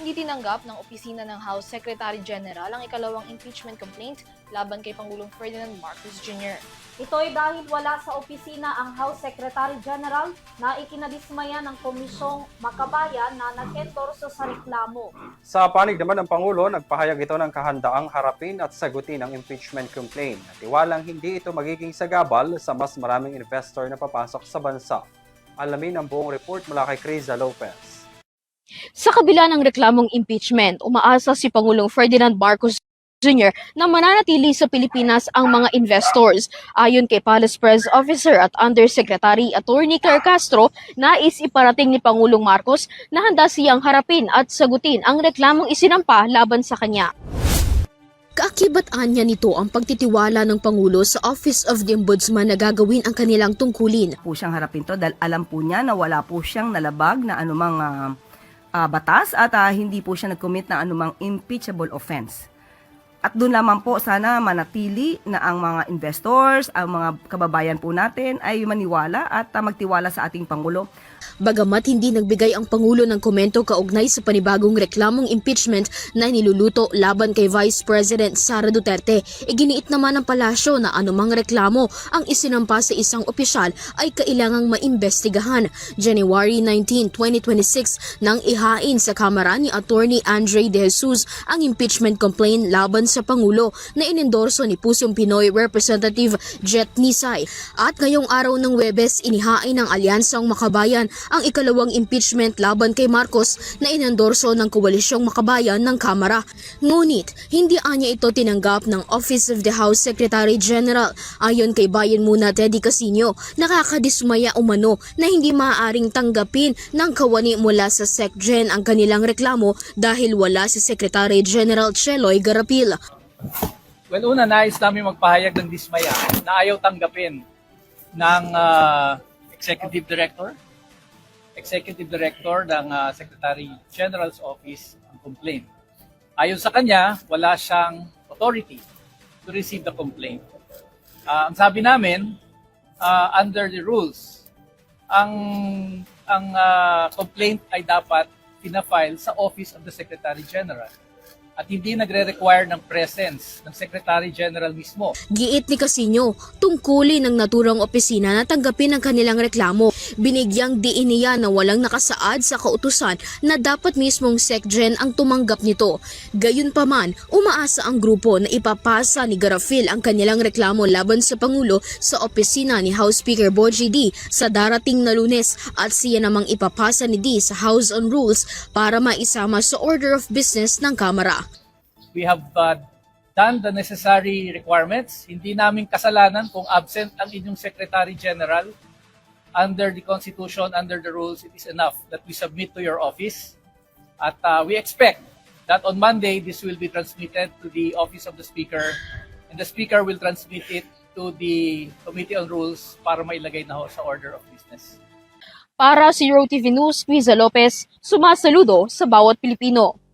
Hindi tinanggap ng opisina ng House Secretary General ang ikalawang impeachment complaint laban kay Pangulong Ferdinand Marcos Jr. Ito ay dahil wala sa opisina ang House Secretary General na ikinadismaya ng Komisyong Makabayan na nag-endorso sa reklamo. Sa panig naman ng Pangulo, nagpahayag ito ng kahandaang harapin at sagutin ang impeachment complaint. Tiwalang hindi ito magiging sagabal sa mas maraming investor na papasok sa bansa. Alamin ang buong report mula kay Criza Lopez. Sa kabila ng reklamong impeachment, umaasa si Pangulong Ferdinand Marcos Jr. na mananatili sa Pilipinas ang mga investors. Ayon kay Palace Press Officer at Undersecretary Attorney Claire Castro, nais iparating ni Pangulong Marcos na handa siyang harapin at sagutin ang reklamong isinampa laban sa kanya. Kaakibat-an niya nito ang pagtitiwala ng Pangulo sa Office of the Ombudsman na gagawin ang kanilang tungkulin. Po siyang harapin to dahil alam po niya na wala po siyang nalabag na anumang batas at hindi po siya nag-commit na anumang impeachable offense. At doon lamang po sana manatili na ang mga investors, ang mga kababayan po natin ay maniwala at magtiwala sa ating Pangulo. Bagamat hindi nagbigay ang Pangulo ng komento kaugnay sa panibagong reklamong impeachment na niluluto laban kay Vice President Sara Duterte, iginiit naman ng palasyo na anumang reklamo ang isinampa sa isang opisyal ay kailangang maimbestigahan. January 19, 2026 nang ihain sa Kamara ni Attorney Andre De Jesus ang impeachment complaint laban sa Pangulo na inendorso ni Pusong Pinoy Representative Jet Nisay. At ngayong araw ng Huwebes, inihain ng Alyansang Makabayan ang ikalawang impeachment laban kay Marcos na inendorso ng Koalisyong Makabayan ng Kamara. Ngunit, hindi anya ito tinanggap ng Office of the House Secretary General. Ayon kay Bayan Muna Teddy Casino, nakakadismaya umano na hindi maaaring tanggapin ng kawani mula sa SecGen ang kanilang reklamo dahil wala si Secretary General Cheloy Garapil. Well, una, nais namin magpahayag ng dismaya na ayaw tanggapin ng Executive Director ng Secretary General's Office ang complaint. Ayon sa kanya, wala siyang authority to receive the complaint. Ang sabi namin, under the rules, ang complaint ay dapat pinafile sa Office of the Secretary General at hindi nagre-require ng presence ng Secretary General mismo. Giit ni Casino, tungkulin ng naturang opisina na tanggapin ang kanilang reklamo. Binigyang diin niya na walang nakasaad sa kautusan na dapat mismong SecGen ang tumanggap nito. Gayunpaman, umaasa ang grupo na ipapasa ni Garapil ang kanilang reklamo laban sa Pangulo sa opisina ni House Speaker Bogie D sa darating na Lunes at siya namang ipapasa ni D sa House on Rules para maisama sa order of business ng Kamara. We have done the necessary requirements. Hindi namin kasalanan kung absent ang inyong Secretary General. Under the Constitution, under the rules, it is enough that we submit to your office. At we expect that on Monday, this will be transmitted to the Office of the Speaker, and the Speaker will transmit it to the Committee on Rules para mailagay na ho sa order of business. Para si RoTV News, Criza Lopez, sumasaludo sa bawat Pilipino.